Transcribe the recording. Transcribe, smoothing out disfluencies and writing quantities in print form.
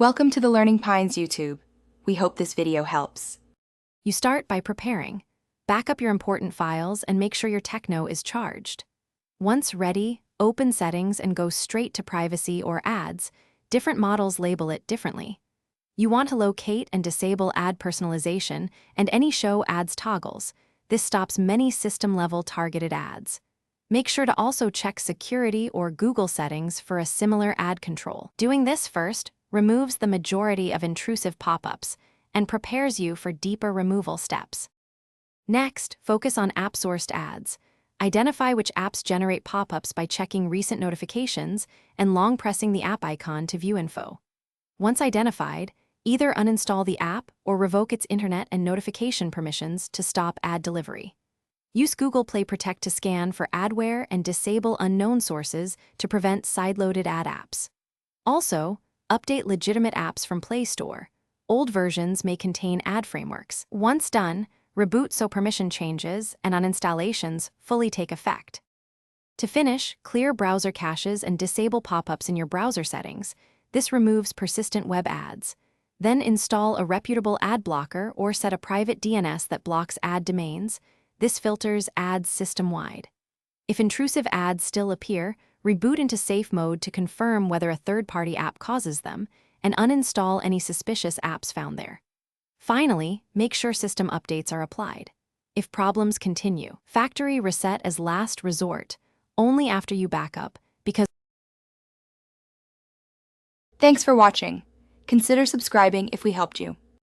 Welcome to the Learning Pines YouTube. We hope this video helps. You start by preparing. Back up your important files and make sure your Tecno is charged. Once ready, open Settings and go straight to Privacy or Ads. Different models label it differently. You want to locate and disable ad personalization and any show ads toggles. This stops many system-level targeted ads. Make sure to also check Security or Google settings for a similar ad control. Doing this first removes the majority of intrusive pop-ups and prepares you for deeper removal steps. Next, focus on app-sourced ads. Identify which apps generate pop-ups by checking recent notifications and long pressing the app icon to view info. Once identified, either uninstall the app or revoke its internet and notification permissions to stop ad delivery. Use Google Play Protect to scan for adware and disable unknown sources to prevent sideloaded ad apps. Also, update legitimate apps from Play Store. Old versions may contain ad frameworks. Once done, reboot so permission changes and uninstallations fully take effect. To finish, clear browser caches and disable pop-ups in your browser settings. This removes persistent web ads. Then install a reputable ad blocker or set a private DNS that blocks ad domains. This filters ads system-wide. If intrusive ads still appear, reboot into safe mode to confirm whether a third-party app causes them, and uninstall any suspicious apps found there. Finally, make sure system updates are applied. If problems continue, factory reset as last resort, only after you back up, because... Thanks for watching. Consider subscribing if we helped you.